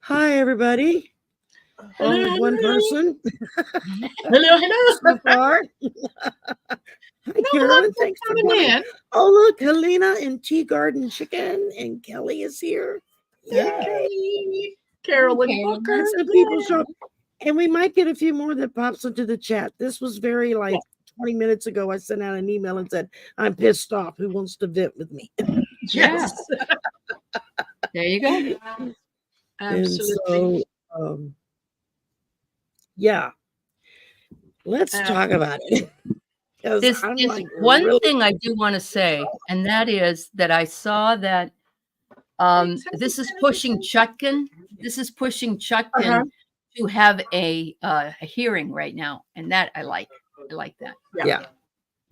Hi, everybody. Only Hello, one hello. person Hello. so far. Hi, No, look, Carolyn. they're Thanks for coming coming. in. Oh, look, Helena and Tea Garden Chicken, and Kelly is here. Yay. Okay. Carolyn Booker. And some people Yay. show up. And we might get a few more that pops into the chat. This was very Yes. 20 minutes ago. I sent out an email and said, I'm pissed off. Who wants to vent with me? Yes. There you go. Absolutely. And so, yeah, let's talk about it. There's I'm one really thing I do want to say, and that is that I saw that this is pushing Chutkin. This is pushing Chutkin to have a hearing right now, and that I like. I like that. Yeah.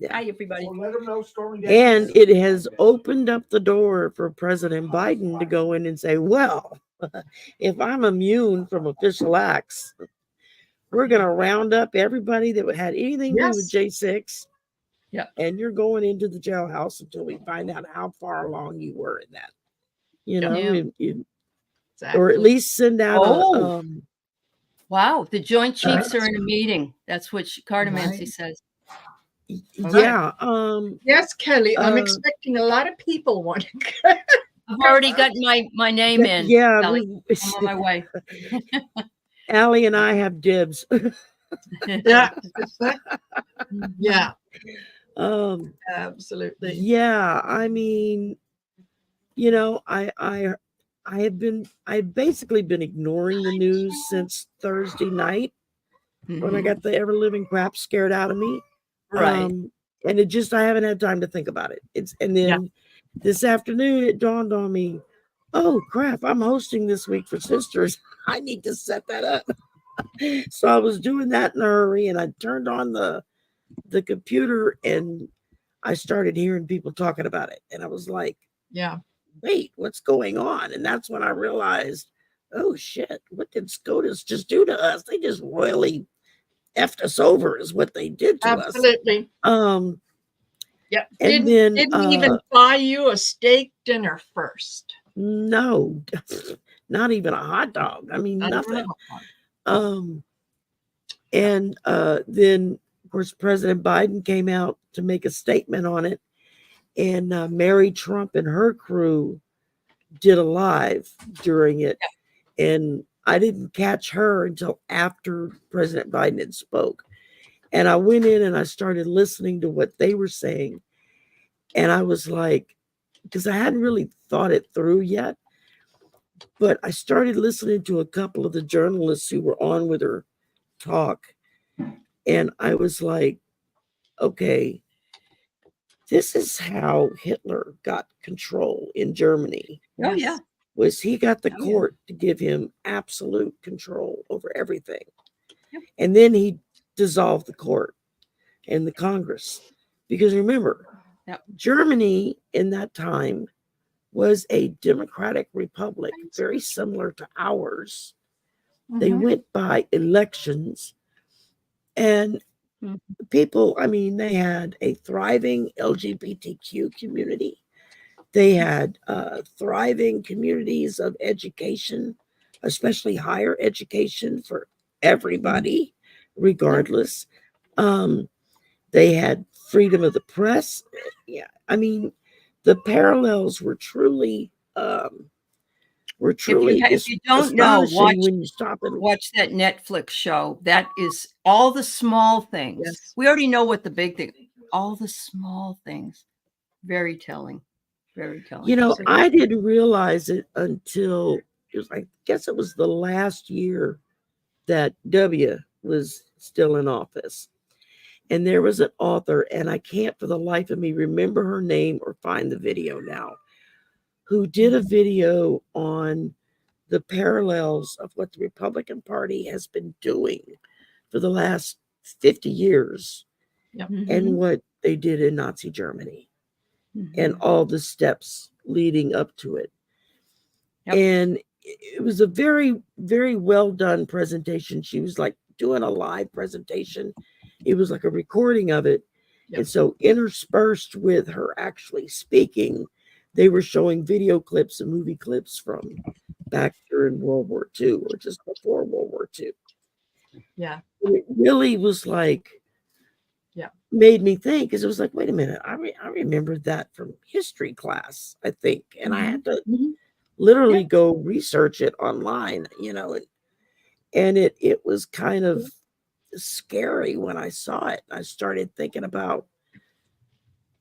Hi, everybody. Well, let them know storming down. And it has opened up the door for President Biden to go in and say, well, if I'm immune from official acts, we're going to round up everybody that had anything to do with J6. Yeah. And you're going into the jailhouse until we find out how far along you were in that. You know, or at least send out wow, the Joint Chiefs are in a meeting. That's what Carter Mancy says. Yeah. Yes, Kelly. I'm expecting a lot of people wanting to. I've already got my name in. Yeah, I'm on my way. Allie and I have dibs. Yeah. Yeah. Absolutely. Yeah, I mean, you know, I've basically been ignoring the news since Thursday night when I got the ever living crap scared out of me. Right. And I haven't had time to think about it. And then this afternoon it dawned on me, oh crap, I'm hosting this week for Sisters. I need to set that up. So I was doing that in a hurry, and I turned on the computer and I started hearing people talking about it. And I was like, yeah, wait, what's going on? And that's when I realized, oh shit, what did SCOTUS just do to us? They just royally effed us over is what they did to us. Absolutely. Yeah. And didn't even buy you a steak dinner first. No, not even a hot dog. I mean, nothing. And then, of course, President Biden came out to make a statement on it. And Mary Trump and her crew did a live during it. And I didn't catch her until after President Biden had spoke. And I went in and I started listening to what they were saying. And I was like, because I hadn't really thought it through yet. But I started listening to a couple of the journalists who were on with her talk. And I was like, okay, this is how Hitler got control in Germany. Oh, yeah. Was he got the court to give him absolute control over everything. Yep. And then he dissolved the court and the Congress. Because remember, Germany in that time was a democratic republic, very similar to ours. They went by elections, and people, I mean, they had a thriving LGBTQ community. They had thriving communities of education, especially higher education for everybody, regardless. They had freedom of the press. Yeah, I mean, the parallels were truly if you don't know, when you stop and watch that Netflix show. That is all the small things. Yes. We already know what the big thing. All the small things. Very telling. Very telling. You know, I didn't realize it until it was, I guess it was the last year that W was still in office. And there was an author, and I can't for the life of me remember her name or find the video now, who did a video on the parallels of what the Republican Party has been doing for the last 50 years and what they did in Nazi Germany and all the steps leading up to it. And it was a very, very well done presentation. She was like doing a live presentation. It was like a recording of it. And so interspersed with her actually speaking, they were showing video clips and movie clips from back during World War II or just before World War II. Yeah. And it really was like, made me think, because it was like, wait a minute, I remember that from history class, I think, and I had to literally go research it online, and it was kind of scary when I saw it. I started thinking about,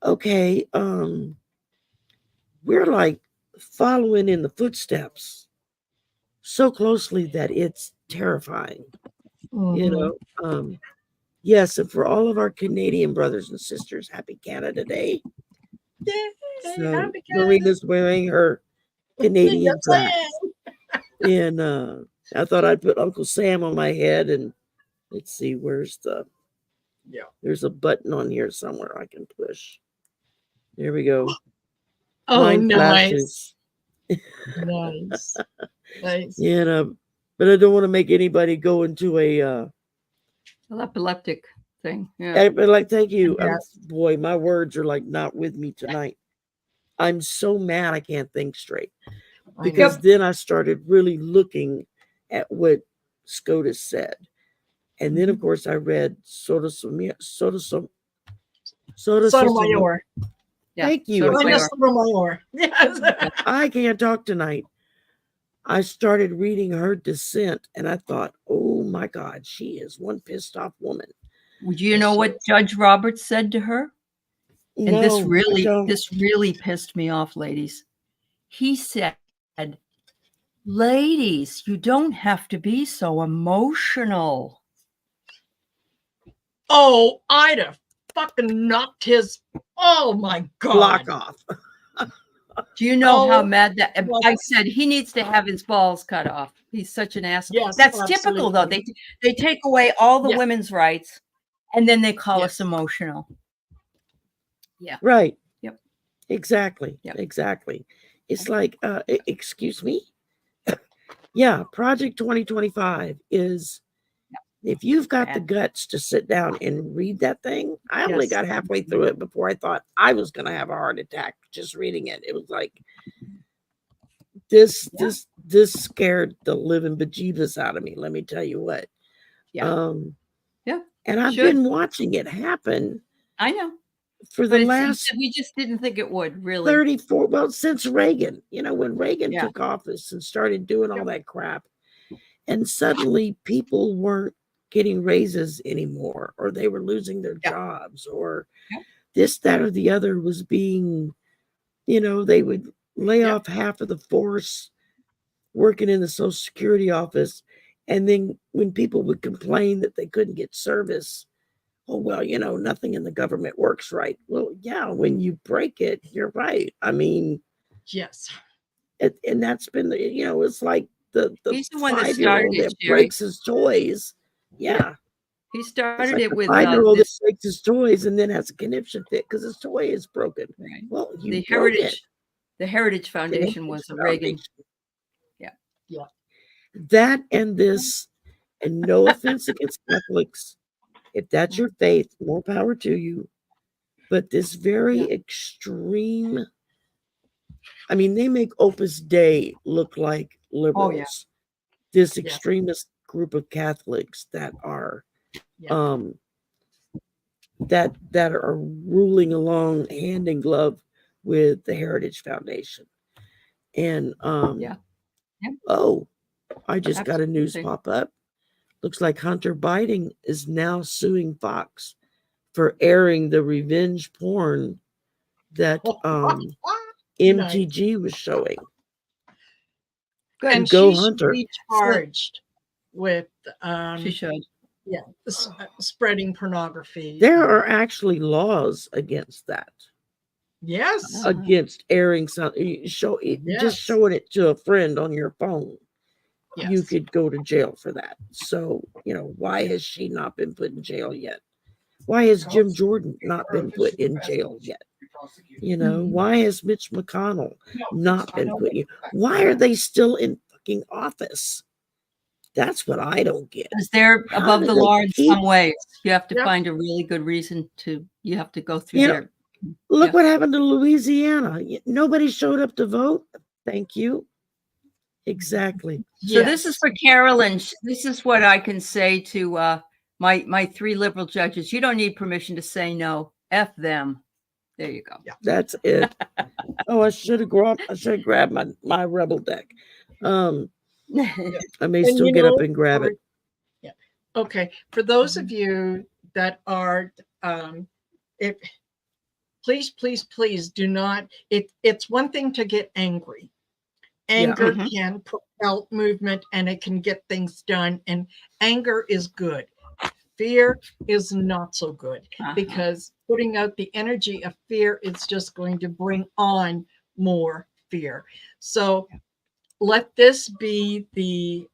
okay, we're like following in the footsteps so closely that it's terrifying, Yes, and for all of our Canadian brothers and sisters, happy Canada Day. Yay, So happy Canada. Marina's wearing her Canadian Yes, I flag. And I thought I'd put Uncle Sam on my head, and let's see, where's there's a button on here somewhere I can push. There we go. Oh, Mine nice. flashes. Nice. Nice. But I don't want to make anybody go into a epileptic thing. Yeah. but like, thank you. Yes. Boy, my words are like not with me tonight. I'm so mad I can't think straight. Because then I started really looking at what SCOTUS said. And then, of course, I read Sotomayor. Yeah. Thank you. Sotomayor. Yes. I can't talk tonight. I started reading her dissent, and I thought, oh, my God, she is one pissed off woman. Would you know what Judge Roberts said to her? And No, this really pissed me off, ladies. He said, ladies, you don't have to be so emotional. Oh, I'd have fucking knocked his, oh my God. Block off. Do you know how mad that I said he needs to have his balls cut off? He's such an asshole. Yes, that's absolutely. typical, though. They take away all the women's rights, and then they call us emotional. Yeah. Right. Yep. Exactly. Yep. Exactly. It's like, excuse me? Yeah, Project 2025 is, if you've got the guts to sit down and read that thing, I only got halfway through it before I thought I was going to have a heart attack just reading it. It was like, this scared the living bejeebus out of me. Let me tell you what. And I've been watching it happen. I know. For the last, we just didn't think it would really. 34, well, since Reagan, when Reagan took office and started doing all that crap, and suddenly people weren't getting raises anymore, or they were losing their jobs, or this, that, or the other was being, they would lay off half of the force working in the Social Security office. And then when people would complain that they couldn't get service, oh, well, nothing in the government works right. Well, yeah, when you break it, you're right. I mean, yes. And that's been, it's like the He's the one that 5-year-old that breaks his toys. Yeah. He started it with 5-year-old that breaks his toys and then has a conniption fit because his toy is broken. Right. Well, the Heritage Foundation was a Reagan. Yeah. That and this, and no offense against Catholics. If that's your faith, more power to you. But this very extreme, I mean, they make Opus Dei look like liberals. Oh, yeah. This extremist group of Catholics that are that are ruling along hand in glove with the Heritage Foundation. And I just got a news pop up. Looks like Hunter Biden is now suing Fox for airing the revenge porn that MTG was showing. Good. And go she Hunter. Should be charged with she should. Yeah, spreading pornography. There are actually laws against that. Yes. Against airing something, just showing it to a friend on your phone. Yes. You could go to jail for that. So, why has she not been put in jail yet? Why has Jim Jordan not been put in jail yet? Why has Mitch McConnell not been put in? Why are they still in fucking office? That's what I don't get. Because they're above the law in some ways. You have to find a really good reason you have to go through there. Look what happened to Louisiana. Nobody showed up to vote. Thank you. Exactly. So this is Yes. for Carolyn. This is what I can say to my 3 liberal judges. You don't need permission to say no. F them. There you go. That's it. Oh, I should have grabbed my rebel deck. I may And still you get up know, and grab it. Yeah. Okay. For those of you that are, if please do not. It's one thing to get angry. Anger Mhm. can propel movement and it can get things done. And anger is good. Fear is not so good because putting out the energy of fear is just going to bring on more fear. So let this be the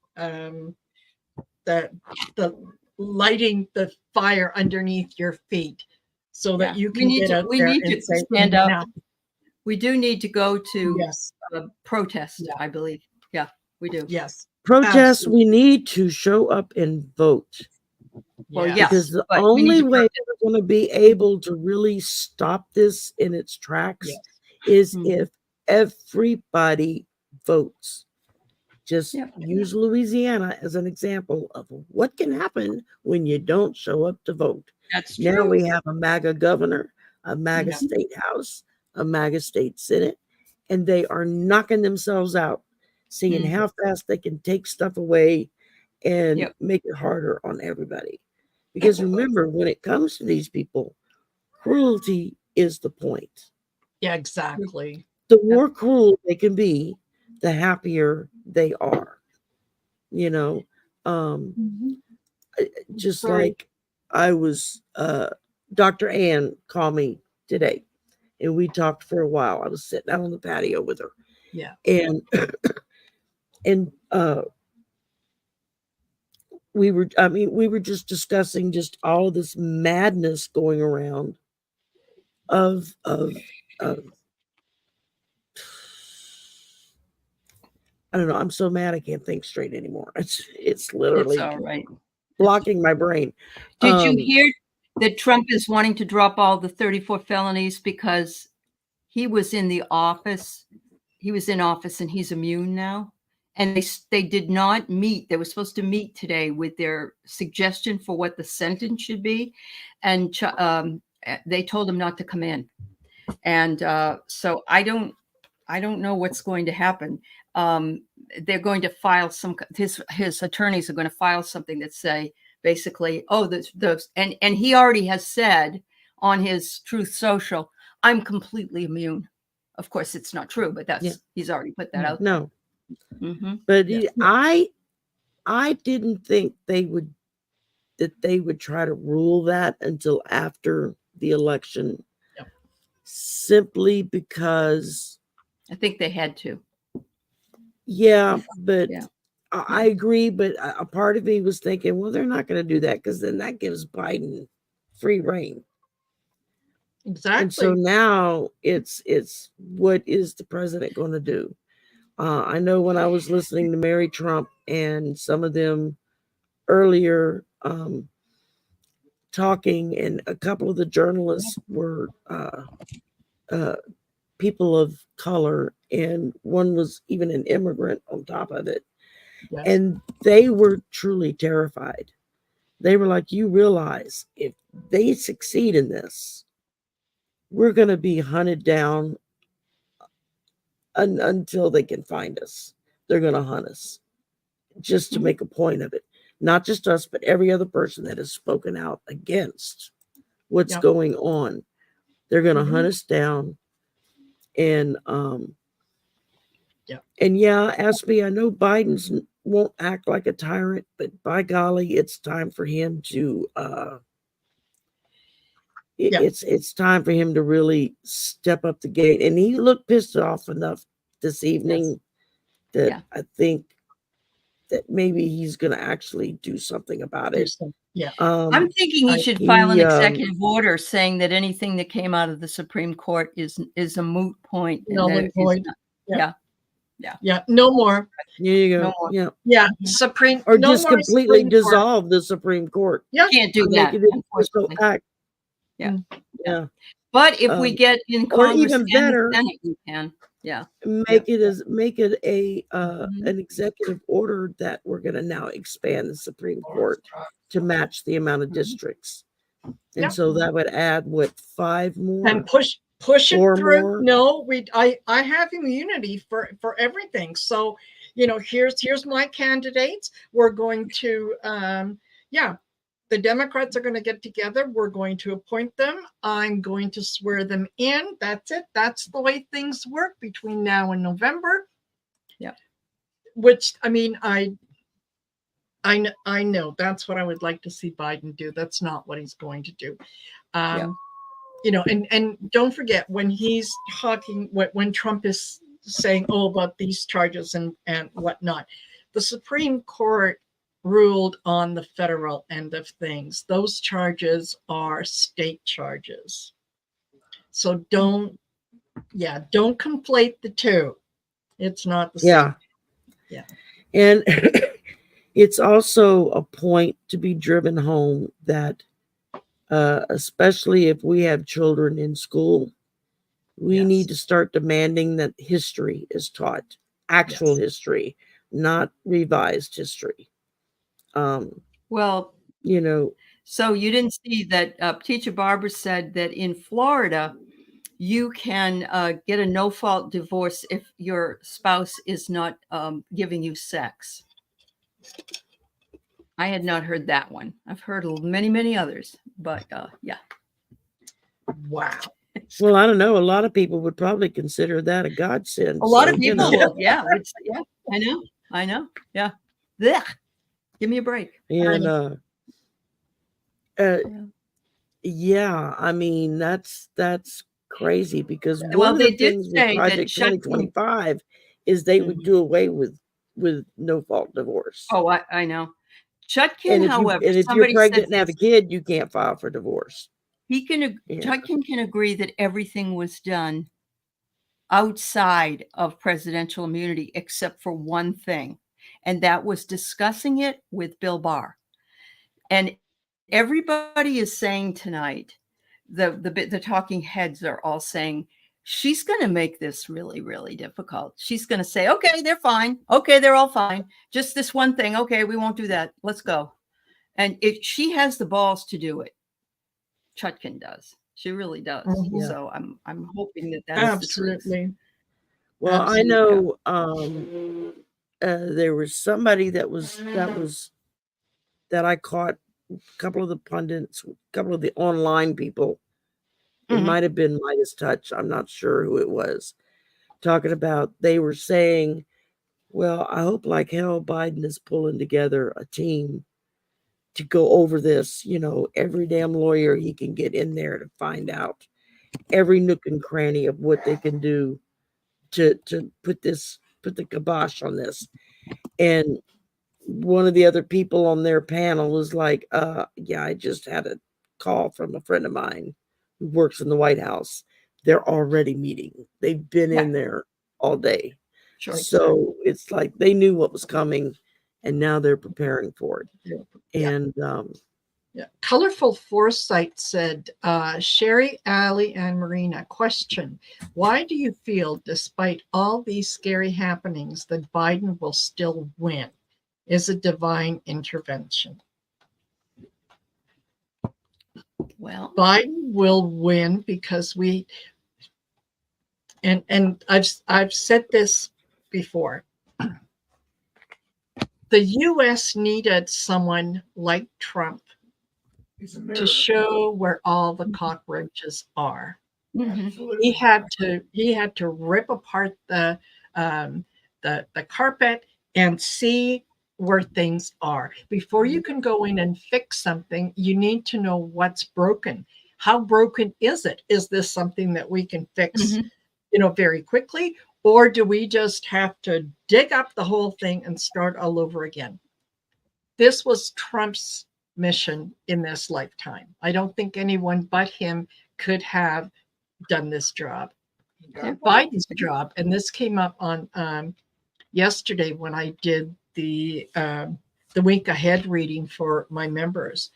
lighting the fire underneath your feet so that you can get out there and say, stand up. "No." We do need to go to Yes, protest, Yeah. I believe. Yeah, we do. yes, Protests, absolutely. we need to show up and vote. Well, Yes. yes, Because the but we need only to way protest. we're going to be able to really stop this in its tracks Yes. is Mhm. if everybody votes. Just Yep. use Louisiana as an example of what can happen when you don't show up to vote. That's Now true. we have a MAGA governor, a MAGA Yeah. state house, a MAGA state senate, and they are knocking themselves out, seeing Mhm. how fast they can take stuff away and Yep. make it harder on everybody. Because remember, when it comes to these people, cruelty is the point. Yeah, exactly. The more cruel they can be, the happier they are. You know, Mhm. just Sorry. like I was, Dr. Ann called me today and we talked for a while. I was sitting out on the patio with her. Yeah. And, and, we were just discussing just all this madness going around of I don't know. I'm so mad I can't think straight anymore. It's It's literally all right. blocking my brain. Did you hear that Trump is wanting to drop all the 34 felonies because he was in the office? He was in office and he's immune now. And they did not meet. They were supposed to meet today with their suggestion for what the sentence should be. And they told him not to come in. And so I don't know what's going to happen. They're going to file his attorneys are going to file something that say basically, oh, and he already has said on his Truth Social, I'm completely immune. Of course, it's not true, but he's already put that out. No, Mm-hmm. but I didn't think they would try to rule that until after the election, simply because I think they had to. yeah, but Yeah. I agree. But a part of me was thinking, well, they're not going to do that because then that gives Biden free reign. Exactly. And so now it's what is the president going to do? I know when I was listening to Mary Trump and some of them earlier talking, and a couple of the journalists were people of color, and one was even an immigrant on top of it. Yes. And they were truly terrified. They were like, you realize if they succeed in this, we're going to be hunted down until they can find us. They're going to hunt us just to make a point of it. Not just us, but every other person that has spoken out against what's going on. They're going to hunt us down. And and yeah, Aspie, I know Biden's won't act like a tyrant, but by golly, it's time for him to it's time for him to really step up the gate. And he looked pissed off enough this evening that I think that maybe he's going to actually do something about it. Yeah. I'm thinking he should file an executive order saying that anything that came out of the Supreme Court is a moot point. No point. Yeah. No more. There you go. No more. Yeah. Yeah. Supreme Or no just more completely Supreme Court. dissolve the Supreme Court. Yeah. Can't do Make that. it an official Unfortunately. act. Yeah. Yeah. But if we get in Congress even and better, the Senate, we can. Yeah. make it a Mhm. an executive order that we're going to now expand the Supreme Court to match the amount of Mhm. districts. And Yep. so that would add what, 5 more? And push it Or through. more? No, I have immunity for everything. So, here's my candidates. We're going to the Democrats are going to get together. We're going to appoint them. I'm going to swear them in. That's it. That's the way things work between now and November. Yeah. Which, I mean, I know that's what I would like to see Biden do. That's not what he's going to do. And don't forget, when he's talking, when Trump is saying, about these charges and whatnot, the Supreme Court ruled on the federal end of things. Those charges are state charges. So don't conflate the two. It's not the same. Yeah. And it's also a point to be driven home that especially if we have children in school, we Yes. need to start demanding that history is taught, actual history, not revised history. Well, so you didn't see that Teacher Barbara said that in Florida, you can get a no-fault divorce if your spouse is not giving you sex. I had not heard that one. I've heard many, many others, but yeah. Wow. Well, I don't know. A lot of people would probably consider that a godsend. A lot of people will. Yeah. I know. Yeah. Blech. Give me a break. And yeah, I mean, that's crazy, because one of the things with Project 2025 is they would do away with no fault divorce. Oh, I know. Chutkin, however, if you're pregnant and have a kid, you can't file for divorce. Chutkin can agree that everything was done outside of presidential immunity except for one thing, and that was discussing it with Bill Barr. And everybody is saying tonight, the talking heads are all saying, she's going to make this really, really difficult. She's going to say, okay, they're fine. Okay, they're all fine. Just this one thing. Okay, we won't do that. Let's go. And if she has the balls to do it, Chutkin does. She really does. Mm-hmm. So I'm hoping that is absolutely. The truth. Well, absolutely. I know there was somebody that I caught, a couple of the pundits, a couple of the online people. It might have been Midas Touch. I'm not sure who it was. Talking about, they were saying, well, I hope like hell Biden is pulling together a team to go over this. Every damn lawyer he can get in there to find out every nook and cranny of what they can do to put the kibosh on this. And one of the other people on their panel was like, yeah, I just had a call from a friend of mine who works in the White House. They're already meeting. They've been in there all day. Sure. So it's like they knew what was coming, and now they're preparing for it. Yeah. And Colorful Foresight said, Sherry, Allie, and Marina, question: why do you feel, despite all these scary happenings, that Biden will still win? Is it divine intervention? Well, Biden will win because and I've said this before. The U.S. needed someone like Trump to show where all the cockroaches are. He had to rip apart the carpet and see where things are. Before you can go in and fix something, you need to know what's broken. How broken is it? Is this something that we can fix, very quickly? Or do we just have to dig up the whole thing and start all over again? This was Trump's mission in this lifetime. I don't think anyone but him could have done this job. Biden's job, and this came up on yesterday when I did the week ahead reading for my members,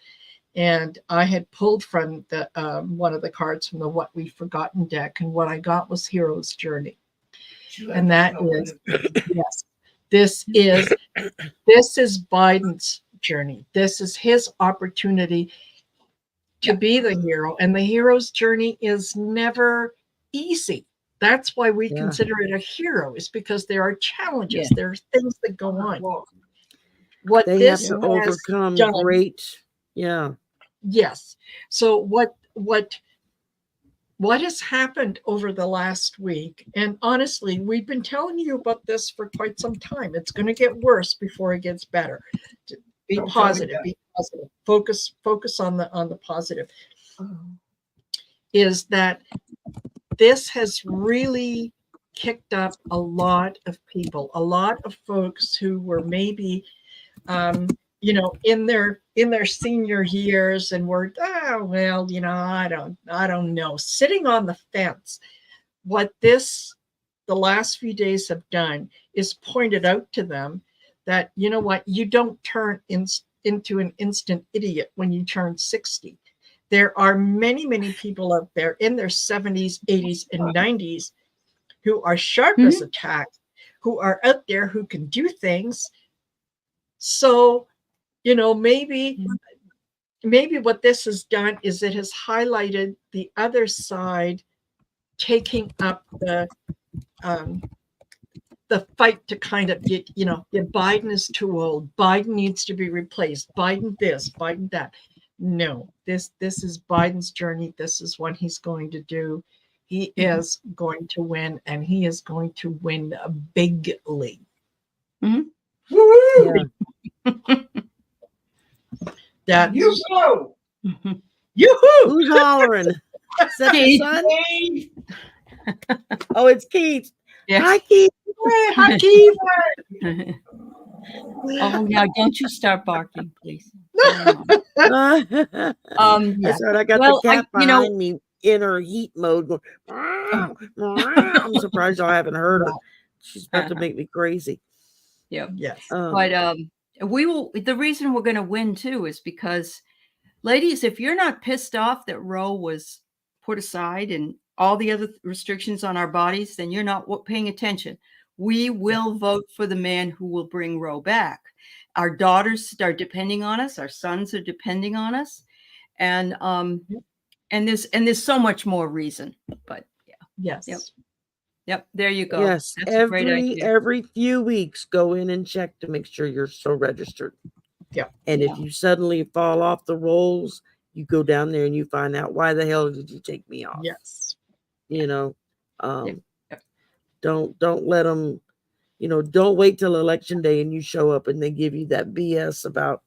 and I had pulled from the one of the cards from the What We've Forgotten deck, and what I got was Hero's Journey. And that is, yes, this is Biden's journey. This is his opportunity to be the hero. And the hero's journey is never easy. That's why we consider it a hero, is because there are challenges. There are things that go on. What They this have to overcome done, great, yes. So what has happened over the last week, and honestly, we've been telling you about this for quite some time. It's going to get worse before it gets better. Be positive. Be positive. Focus on the positive. Is that this has really kicked up a lot of people, a lot of folks who were maybe, in their senior years and were, I don't know, sitting on the fence. What the last few days have done is pointed out to them that, you know what, you don't turn into an instant idiot when you turn 60. There are many, many people out there in their 70s, 80s, and 90s who are sharp as a tack, who are out there who can do things. So, maybe what this has done is it has highlighted the other side taking up the fight to kind of get, Biden is too old. Biden needs to be replaced. Biden this, Biden that. No, this is Biden's journey. This is what he's going to do. He is going to win, and he is going to win bigly. Mm-hmm. Yeah. That Yoo-hoo! Yoo-hoo! Who's hollering? Is that your son? Oh, it's Keith. Yeah. Hi, Keith. Hey, hi, Keith. Oh, now don't you start barking, please. That's Yeah. right. I got Well, the cat behind me in her heat mode going, I'm surprised y'all haven't heard her. She's about to make me crazy. Yeah. Yes. But the reason we're going to win too is because, ladies, if you're not pissed off that Roe was put aside and all the other restrictions on our bodies, then you're not paying attention. We will vote for the man who will bring Roe back. Our daughters are depending on us. Our sons are depending on us. And there's so much more reason. But yeah. Yes. Yep. There you go. Yes. That's a great idea. Every few weeks, go in and check to make sure you're still registered. Yeah. And if you suddenly fall off the rolls, you go down there and you find out, why the hell did you take me off? Yes. Don't let them, don't wait till election day and you show up and they give you that BS about,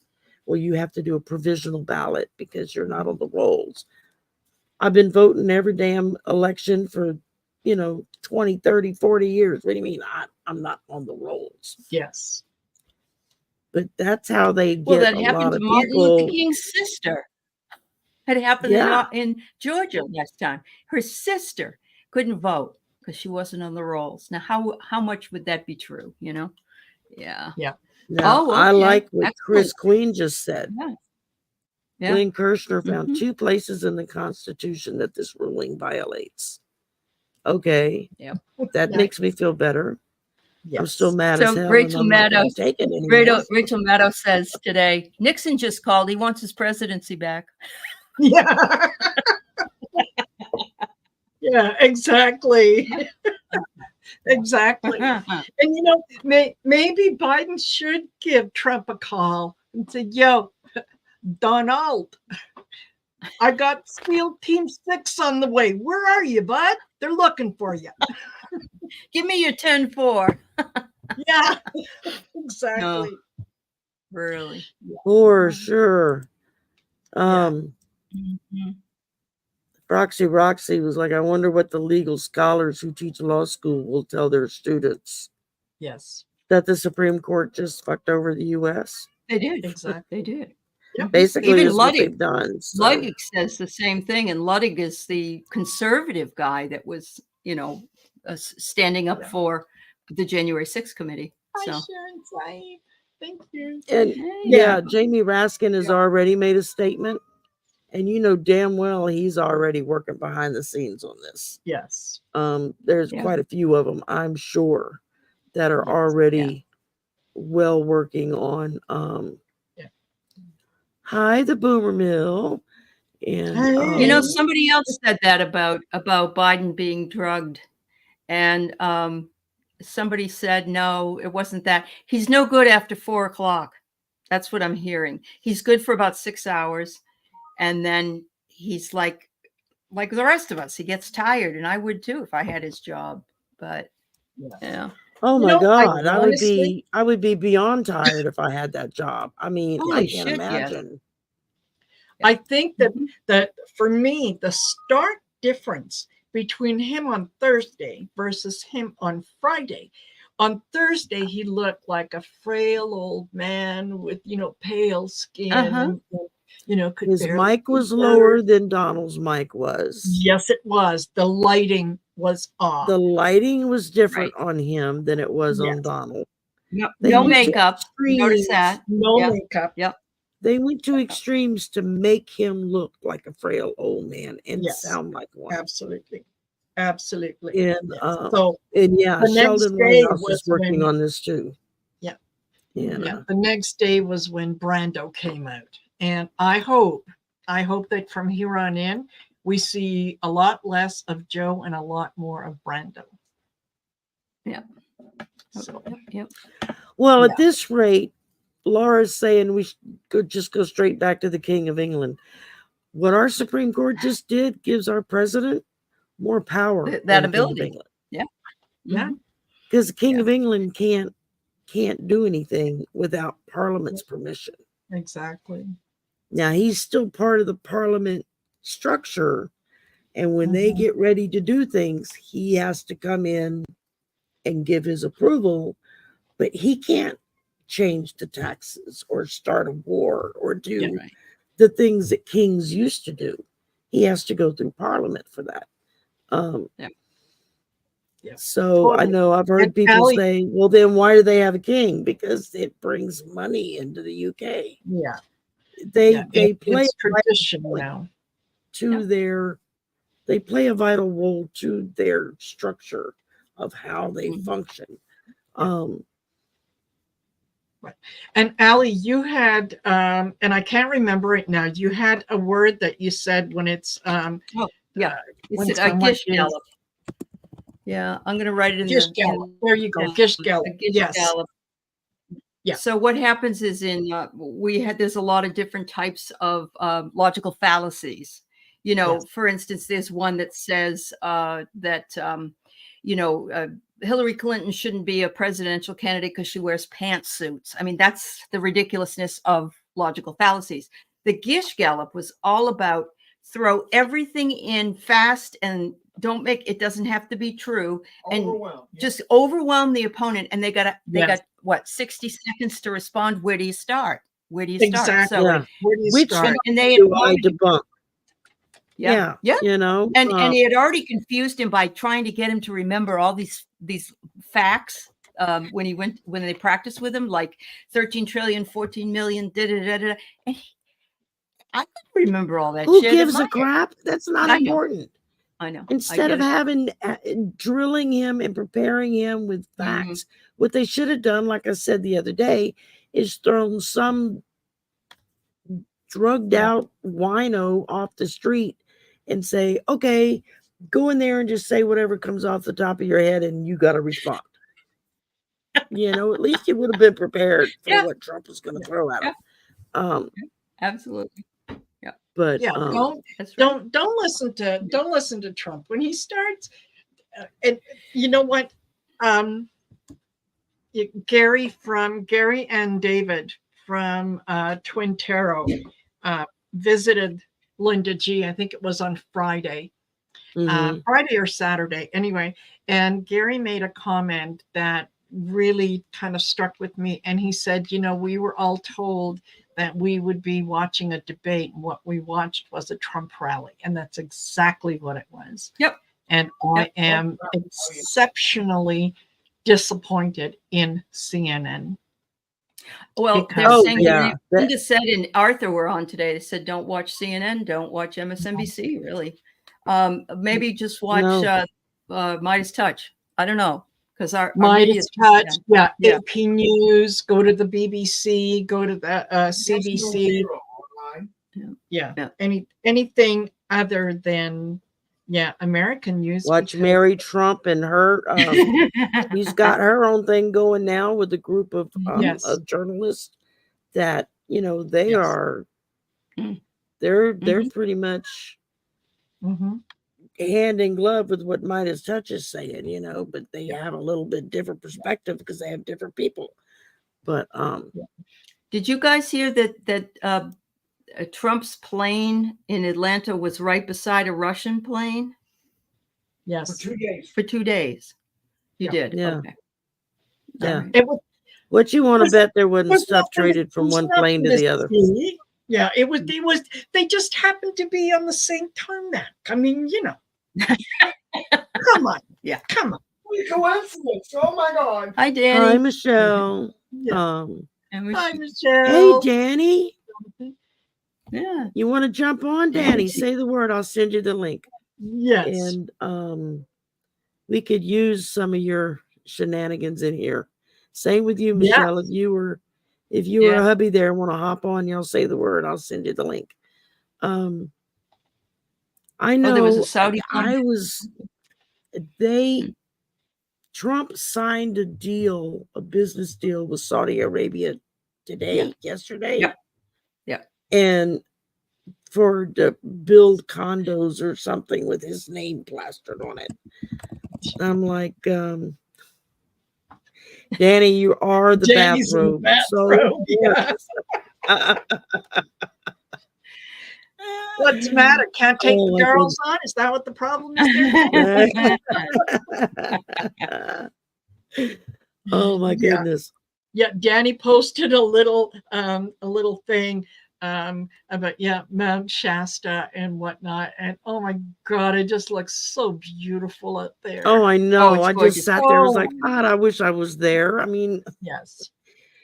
well, you have to do a provisional ballot because you're not on the rolls. I've been voting every damn election for 20, 30, 40 years. What do you mean I'm not on the rolls? Yes. But that's how they get that a happened lot to of Martin people. Luther King's sister. It happened in Georgia last time. Her sister couldn't vote because she wasn't on the rolls. Now, how much would that be true? Yeah. Yeah. Now, I like what Chris Queen just said. Yeah. Glenn Kirshner found 2 places in the Constitution that this ruling violates. Okay. Yep. That makes me feel better. Yes. I'm still mad as hell. Rachel Maddow says today, Nixon just called. He wants his presidency back. Yeah. Yeah, exactly. Exactly. And maybe Biden should give Trump a call and say, yo, Donald, I got SEAL Team 6 on the way. Where are you, bud? They're looking for you. Give me your 10-4. Yeah, exactly. No, really. For sure. Roxy was like, I wonder what the legal scholars who teach law school will tell their students. Yes. That the Supreme Court just fucked over the U.S. They did. Exactly. They did. Yep. Basically, Even is what Ludwig, they've done. So. Ludwig says the same thing, and Ludwig is the conservative guy that was, standing up for the January 6th committee. So. Thank you. And Jamie Raskin has already made a statement, And you know damn well he's already working behind the scenes on this. Yes. There's Yeah. quite a few of them, I'm sure, that are Yes. already well working on. Yeah. Hi, the Boomer Mill. And You know, Hey. somebody else said that about Biden being drugged, and somebody said no, it wasn't that. He's no good after 4 o'clock. That's what I'm hearing. He's good for about 6 hours, and then he's like the rest of us. He gets tired, and I would too if I had his job. But yeah. oh my No, God, I honestly, would be beyond tired if I had that job. I mean, I Holy can't shit, yes. imagine. I think that Mhm. that for me, the stark difference between him on Thursday versus him on Friday. On Thursday, he looked like a frail old man with, pale skin Uh-huh. and, could His barely mic was speak lower words. than Donald's mic was. Yes, it was. The lighting was off. The lighting was different Right. on him than it was on Yes. Donald. No, They no went to makeup. Notice extremes. that. No Yeah. makeup. Yep. They went to extremes to make him look like a frail old man and Yes, sound like one. absolutely. Absolutely. And Yes. So yeah, the next Sheldon day Whitehouse is was working when, on this too. yeah, And yeah, the next day was when Brando came out. And I hope that from here on in, we see a lot less of Joe and a lot more of Brando. Yeah. So, Yep. well, Yeah. at this rate, Laura's saying we could just go straight back to the King of England. What our Supreme Court just did gives our president more power That than the King of ability. England. Yeah. yeah, Mhm. Because the King Yeah. of England can't do anything without Parliament's permission. exactly. Now he's still part of the Parliament structure, and when they Mhm. get ready to do things, he has to come in and give his approval, but he can't change the taxes or start a war or do Yeah. Right. the things that kings used to do. He has to go through Parliament for that. Yeah. Yeah. So I Totally. know I've heard And people Allie, say, well, then why do they have a king? Because it brings money into the UK. yeah, They yeah, play it's a vital tradition role now. to Yeah. their they play a vital role to their structure of how they Mhm. function. Right. And Allie, you had, and I can't remember it now. You had a word that you said when it's Oh, yeah. when It's a someone gish is gallop. Yeah, I'm going to write it in gish the gallop. There you go, gish a gallop. gish Yes. gallop. Yeah. So what happens is there's a lot of different types of logical fallacies. Yes. For instance, there's one that says that Hillary Clinton shouldn't be a presidential candidate because she wears pantsuits. I mean, that's the ridiculousness of logical fallacies. The Gish Gallop was all about throw everything in fast and it doesn't have to be true, and just overwhelm the opponent. And they got Yes. what, 60 seconds to respond. Where do you start? Where do you start? Exactly. So, Yeah. Where do you Which start? and they had do I already, debunk? yeah. You know, And he had already confused him by trying to get him to remember all these facts when they practiced with him, like 13 trillion, 14 million, and I couldn't remember all that who shit. gives a crap? That's not I know. important. I know. Instead of having drilling him and preparing him with facts, what they should have done, like I said the other day, is thrown some drugged out wino off the street and say, okay, go in there and just say whatever comes off the top of your head and you got to respond. At least you would have been prepared for what Trump was going to throw at him. Absolutely. Yeah. But Yeah. That's right. Don't listen to Trump when he starts. And you know what? Gary and David from Twin Tarot visited Linda G. I think it was on Friday. Friday or Saturday, anyway. And Gary made a comment that really kind of struck with me. And he said, we were all told that we would be watching a debate. And what we watched was a Trump rally. And that's exactly what it was. Yep. And I am exceptionally disappointed in CNN. Well, they're Because saying yeah, that- Linda said, and Arthur were on today. They said, don't watch CNN, don't watch MSNBC, really. Maybe just watch Midas Touch. I don't know, because our media Midas Touch, yeah. AP News, go to the BBC, go to the CBC. Yeah. Anything other than American news. watch because- Mary Trump and her. She's got her own thing going now with a group of Yes. journalists that they Yes. are. Mm. They're Mhm. pretty much Mhm. hand in glove with what Midas Touch is saying, but they have a little bit different perspective because they have different people. But Did you guys hear that Trump's plane in Atlanta was right beside a Russian plane Yes. for 2 days? You Yeah. did? Yeah. Okay. Yeah. All right. It was what you want to was- bet there wasn't was stuff nothing- traded from was one plane to nothing the other? see. Yeah, it was. They just happened to be on the same tarmac. I mean, come on. Yeah. Come on. What a coincidence. Oh my God. Hi, Hi, Danny. Michelle. Yeah. And we- Hi, Hey, Michelle. Danny. yeah. You want to jump on, Danny? Say the word. I'll send you the link. Yes. And we could use some of your shenanigans in here. Same with you, Michelle. Yes. If you were Yeah. a hubby there and want to hop on, you'll say the word. I'll send you the link. I know there was a Saudi Trump signed a business deal with Saudi Arabia yesterday. Yeah. Yeah. And to build condos or something with his name plastered on it. I'm like, Danny, you are the Danny's in the bathrobe. bathrobe, What's the matter? Can't take Oh, the my girls on? Is that what the problem is there? Oh my Yeah. goodness. Yeah, Danny posted a little thing about Mount Shasta and whatnot, and oh my God, it just looks so beautiful out there. Oh, I know. it's I gorgeous. just sat there. I was Oh. like, God, I wish I was there. I mean, Yes.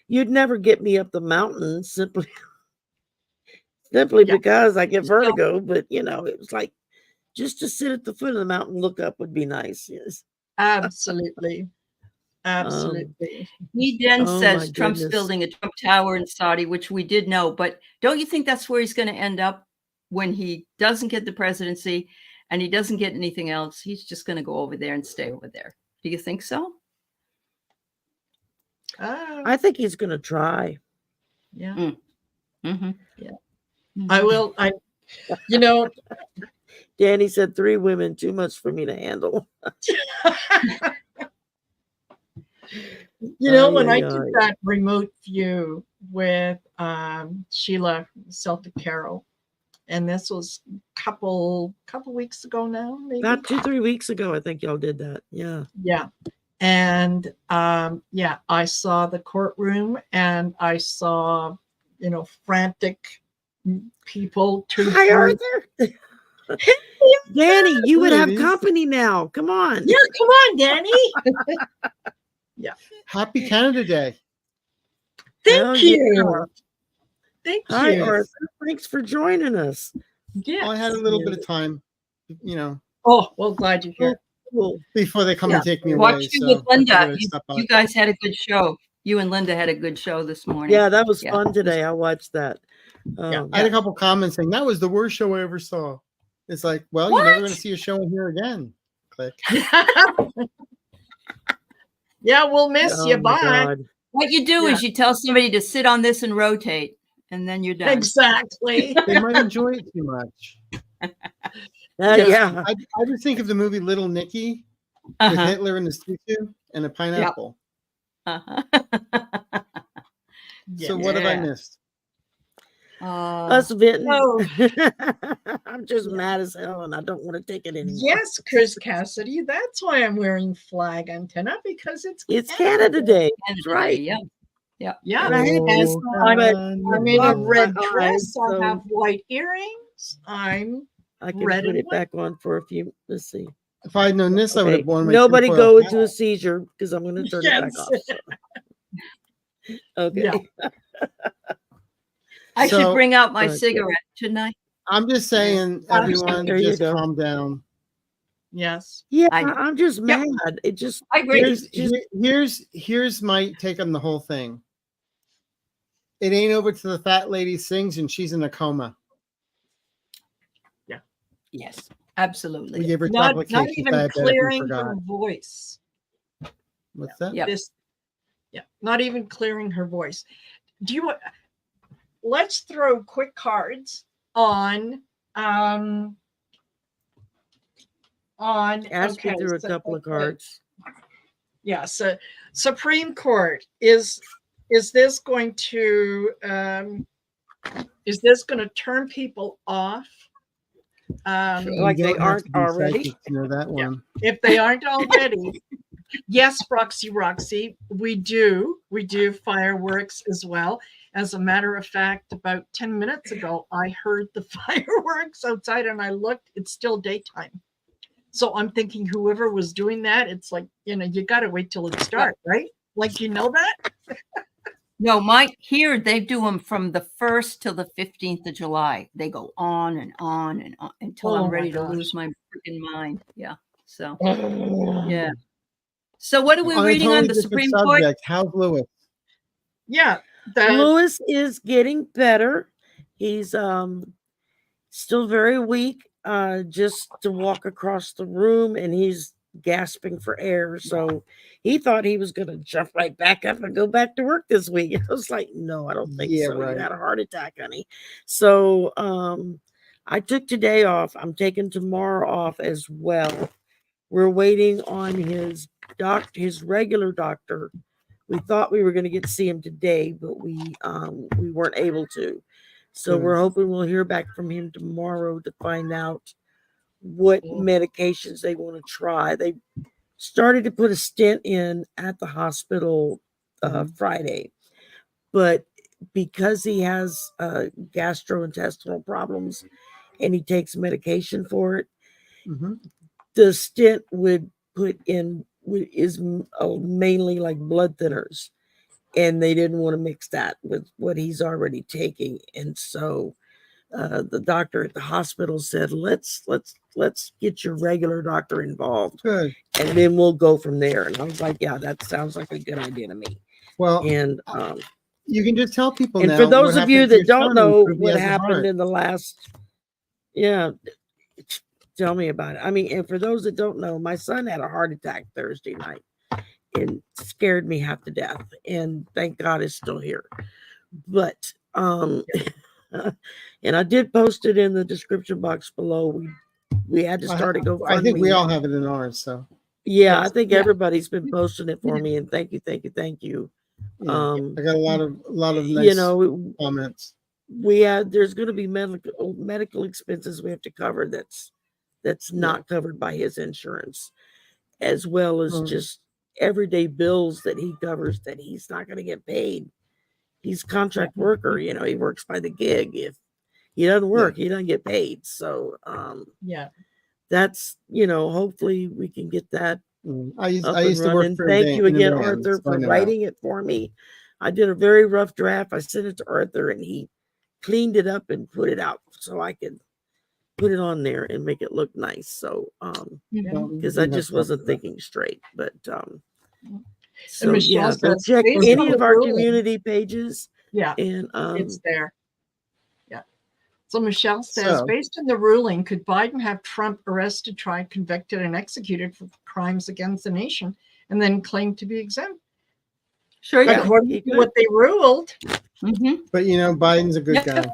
you'd never get me up the mountain simply Yeah. because I get vertigo. But it was like just to sit at the foot of the mountain, look up would be nice. Yes. Absolutely. Absolutely. He then Oh, says my Trump's goodness. building a Trump Tower in Saudi, which we did know. But don't you think that's where he's going to end up when he doesn't get the presidency and he doesn't get anything else? He's just going to go over there and stay over there. Do you think so? I think he's going to try. Yeah. Mm-hmm. Yeah. I will. Danny said 3 women, too much for me to handle. When I Ay, did ay. that remote view with Sheila Celtic Carroll, and this was a couple weeks ago now, maybe. About 2-3 weeks ago, I think y'all did that. Yeah. Yeah. And I saw the courtroom and I saw, frantic people. Hi, Arthur. Danny, you would have Ladies. company now. Come on. Yeah, come on, Danny. Happy Canada Day. Hell Thank yeah. you. Thank Hi, you. Arthur. Thanks for joining us. Yes. I had a little bit of time, Oh, well, glad you're here. Cool. before they come and take me Watch away. you So with I Linda. figured I'd stop by. You guys had a good show. You and Linda had a good show this morning. Yeah, that was Yeah. fun today. I watched that. Yeah. I had a couple comments saying that was the worst show I ever saw. It's like, well, you're never going to see a show in here again. Click. Yeah, we'll miss Oh you. my Bye. God. What you do Yeah. is you tell somebody to sit on this and rotate, and then you're done. Exactly. They might enjoy it too much. Yeah. I just think of the movie Little Nicky with Uh-huh. Hitler in his tutu and a pineapple. Uh-huh. So what have I Yeah. missed? Us venting. no. I'm just mad as hell and I don't want to take it anymore. Yes, Chris Cassidy. That's why I'm wearing flag antenna, because It's Canada Day. That's right. Yeah. Yeah. And I had And this, so but I'm in a Off red my dress. eyes, so- I have white earrings. I'm I can red put and it white. back on for a few. Let's see. If I'd known this, I would Okay. have worn my Nobody tinfoil go hat. into a seizure because I'm going to turn it back Yes. off. So. Okay. Yeah. I should So- bring out my Okay. cigarette, shouldn't I? I'm just saying, everyone, There you just go. calm down. Yes. Yeah, I- I'm just Yep. mad. It just I agree. Here's my take on the whole thing. It ain't over till the fat lady sings and she's in a coma. Yes, We absolutely. gave her Not chocolate cake. She's even diabetic. We clearing forgot. her voice. What's that? Yep. Not even clearing her voice. Do you want? Let's throw quick cards on. ask me through a couple of cards. Yeah. So Supreme Court is this going to turn people off? Like You they don't have aren't to be already. psychic to know that one. If they aren't already. Yes, Roxy, we do fireworks as well. As a matter of fact, about 10 minutes ago, I heard the fireworks outside and I looked, it's still daytime. So I'm thinking whoever was doing that, it's like, you got to wait till it starts, right? Like, that? No, here they do them from the 1st till the 15th of July. They go on and on and on until Oh I'm my ready to gosh. lose my freaking mind. Yeah. So, yeah. So what are we reading totally on the different Supreme Court? subject. How's Lewis? Yeah. Lewis is getting better. He's still very weak, just to walk across the room, and he's gasping for air. So he thought he was going to jump right back up and go back to work this week. I was like, no, I don't think Yeah, so. right. You had a heart attack, honey. So I took today off. I'm taking tomorrow off as well. We're waiting on his regular doctor. We thought we were going to get to see him today, but we weren't able to. So Good. we're hoping we'll hear back from him tomorrow to find out what medications they want to try. They started to put a stent in at the hospital Friday, but because he has gastrointestinal problems and he takes medication for it, the stent would put in is mainly like blood thinners, and they didn't want to mix that with what he's already taking. And so the doctor at the hospital said, let's get your regular doctor involved. Good. And then we'll go from there. And I was like, yeah, that sounds like a good idea to me. Well, And you can just tell people and now. for those what of you happened to that your don't son know when he what has a happened heart. in the last, tell me about it. I mean, and for those that don't know, my son had a heart attack Thursday night and scared me half to death. And thank God it's still here. But and I did post it in the description box below. We had to start a GoFundMe. I think we all have it in ours. So yeah, I think everybody's been posting it for me, and thank you. yeah, I got a lot of nice comments. There's going to be medical expenses we have to cover that's not covered by his insurance, as well as just everyday bills that he covers that he's not going to get paid. He's contract worker, he works by the gig. If he doesn't work, he doesn't get paid. So that's hopefully we can get that I used up to and work running. for Thank you again, van, Arthur, so I for know writing it for me. I did a very rough draft. I sent it to Arthur, and he cleaned it up and put it out so I could put it on there and make it look nice. So because I just wasn't thinking straight. But so Michelle go says, check based any on of the our ruling- community pages. Yeah, And it's there. Yeah. So Michelle says, based on the ruling, could Biden have Trump arrested, tried, convicted, and executed for crimes against the nation, and then claimed to be exempt? Sure, yeah. According to what they ruled. But Biden's a good guy.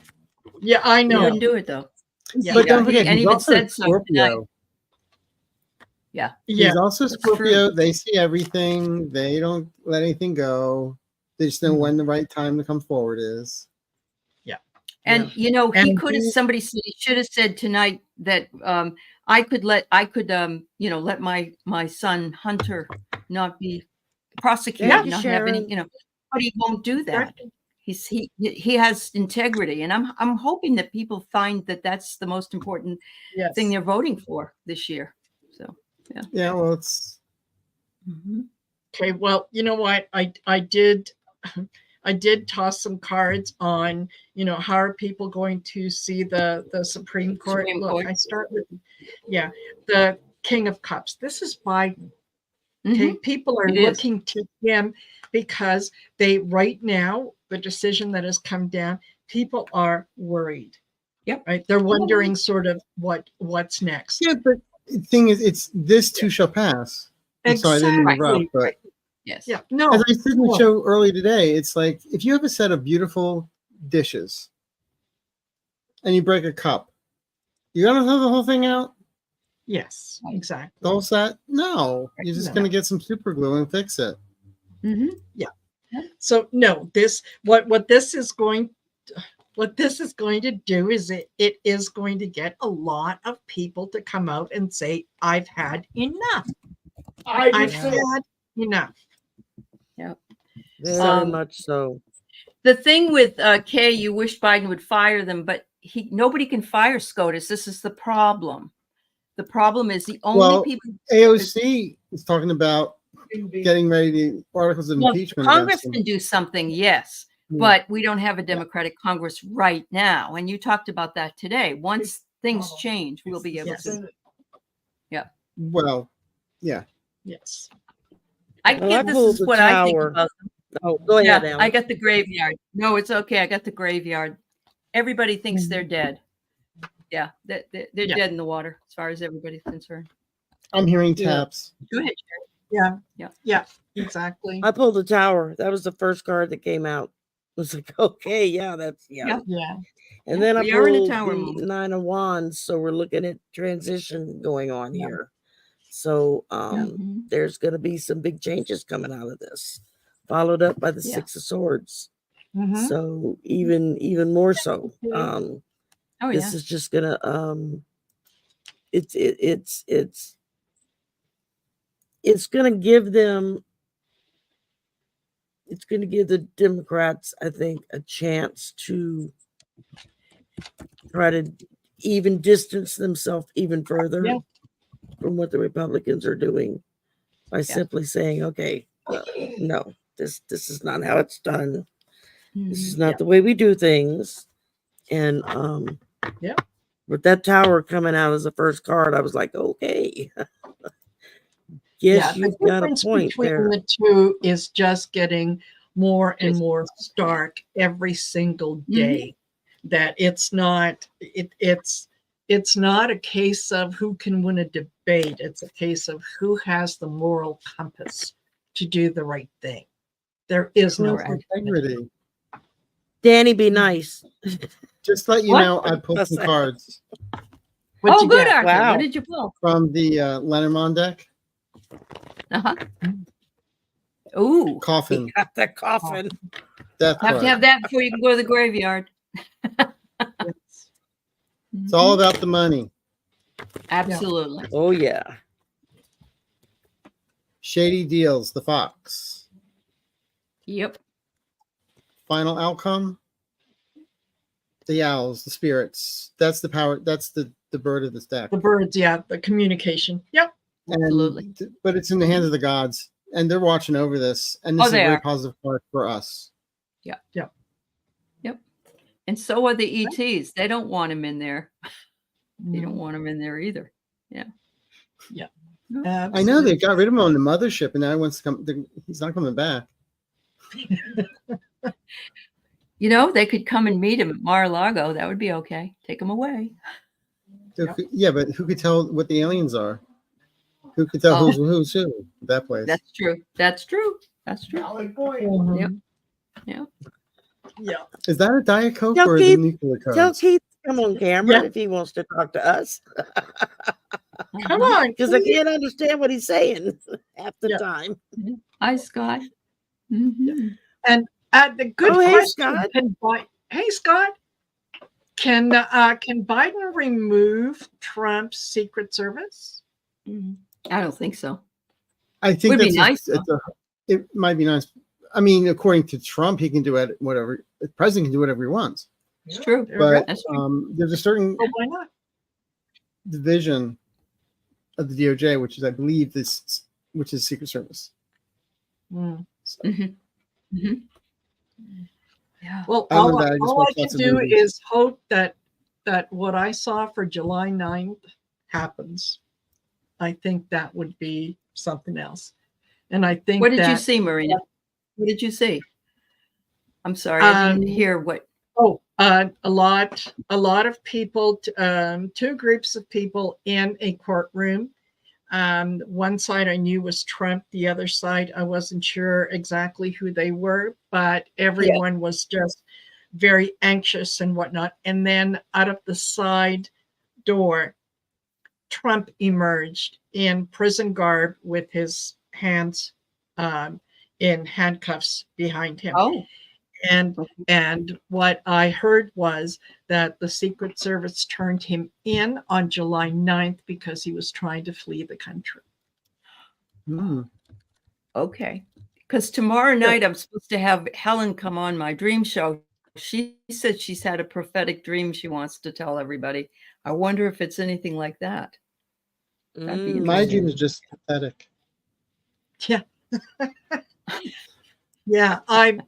Yeah, I know. He wouldn't do it though. Yeah. But don't forget, and he's even also said so tonight. Scorpio. Yeah. He's also Scorpio. true. They see everything. They don't let anything go. They just know when the right time to come forward is. And he could have. Somebody should have said tonight that I could let my son Hunter not be prosecuted, not have any, but he won't do that. He has integrity, and I'm hoping that people find that that's the most important thing they're voting for this year. So yeah. Well, it's okay. Well, you know what? I did I did toss some cards on, how are people going to see the Supreme Court? Supreme Look, Court. I start with, the King of Cups. This is Biden. Okay, people are It is. looking to him because right now, the decision that has come down, people are worried. Yep. Right. They're wondering sort of what's next. Yeah, but the thing is, it's this too shall pass. I'm sorry, I didn't interrupt, Exactly. but Yes. Yeah. No. as I said in the show early today, it's like if you have a set of beautiful dishes and you break a cup, you're gonna throw the whole thing out? Yes, exactly. The whole set? No. You're just No. gonna get some super glue and fix it. So no, what this is going to do is it is going to get a lot of people to come out and say, I've had enough. I've had enough. Yep. Very much so. The thing with Kay, you wish Biden would fire them, but nobody can fire SCOTUS. This is the problem. The problem is the only people. AOC is talking about getting ready to articles of impeachment. Congress can do something, yes, Hmm. but we don't have a Democratic Congress right now. And you talked about that today. Once things change, we'll be able to. Yeah. Well, yeah. Yes. This is what I think about them. Oh, go ahead, Yeah, Alan. I got the graveyard. No, it's okay. I got the graveyard. Everybody thinks they're dead. Yeah, they're dead in the water as far as everybody's concerned. I'm hearing taps. Go ahead, Yeah, exactly. I pulled the tower. That was the first card that came out. It was like, okay, yeah, that's Yeah. And then I We are in a pulled tower the moment. 9 of Wands, so we're looking at transition going on here. So there's going to be some big changes coming out of this, followed up by the 6 of Swords. So even more so. This is just gonna it's gonna give them, it's gonna give the Democrats, I think, a chance to try to even distance themselves even further from what the Republicans are doing by simply saying, okay, no, this is not how it's done. This is not the way we do things. And with that tower coming out as the first card, I was like, okay. Yes, you've got a point there. The two is just getting more and more stark every single day. That it's not a case of who can win a debate. It's a case of who has the moral compass to do the right thing. There is no integrity. Danny, be nice. Just let you know, I pulled some cards. Oh, good, Arthur. Wow. What did you pull? From the Lenormand deck. Ooh. Coffin. Got the coffin. Death have to have that before you can go to the graveyard. It's all about the money. Absolutely. Oh, yeah. Shady deals, the fox. Yep. Final outcome, the owls, the spirits. That's the power. That's the bird of this deck. The birds, the communication. Yep. Absolutely. But it's in the hands of the gods, and they're watching over this. And this is a very positive part for us. Yep. And so are the ETs. They don't want him in there. They don't want him in there either. Yeah. I know they got rid of him on the mothership, and now he wants to come. He's not coming back. They could come and meet him at Mar-a-Lago. That would be okay. Take him away. Yeah, but who could tell what the aliens are? Who could tell who's who at that place? That's true. That's true. Yep. Yeah. Is that a Diet Coke Tell or Keith, the nuclear codes? Tell Keith to come on camera if he wants to talk to us. Come on. Because I can't understand what he's saying half the time. Hi, Scott. And the good question. Hey, Scott. Can Biden remove Trump's Secret Service? I don't think so. I think would be nice. It might be nice. I mean, according to Trump, he can do whatever. The president can do whatever he wants. It's true. But That's true. there's a certain why not? division of the DOJ, which is, I believe, which is Secret Service. Mm. So. Yeah. Well, I'm in all, that. I just all watch I can lots of do movies. is hope that what I saw for July 9th happens. I think that would be something else. And I think What did you that see, Marina? What did you see? I'm sorry, I didn't hear what. a lot of people, two groups of people in a courtroom. One side I knew was Trump. The other side, I wasn't sure exactly who they were, but everyone was just very anxious and whatnot. And then out of the side door, Trump emerged in prison garb with his hands in handcuffs behind him. Oh, And what I heard was that the Secret Service turned him in on July 9th because he was trying to flee the country. okay. Because tomorrow night I'm supposed to have Helen come on my dream show. She said she's had a prophetic dream she wants to tell everybody. I wonder if it's anything like that. That'd be My interesting. dream is just pathetic. Yeah. Yeah, I'm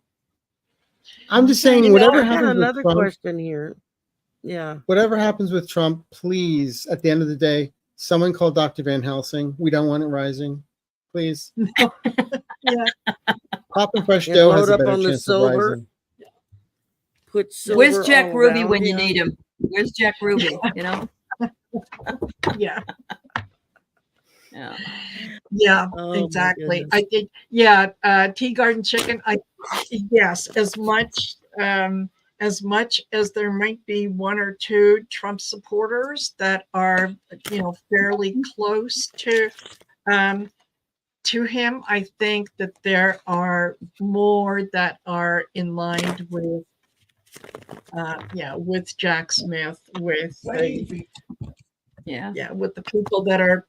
just saying, You know, whatever I got happens with another Trump, question here. Yeah. whatever happens with Trump, please, at the end of the day, someone call Dr. Van Helsing. We don't want it rising. Please. yeah. Popping fresh And dough load has a up better on the chance of silver. rising. Put silver Where's Jack all Ruby around when you him. need him? Where's Jack Ruby? You know? Yeah. Yeah. Yeah, Oh, my exactly. goodness. I think, yeah, tea garden chicken. Yes, as much as there might be one or two Trump supporters that are, fairly close to him, I think that there are more that are in line with, with Jack Smith, with with the people that are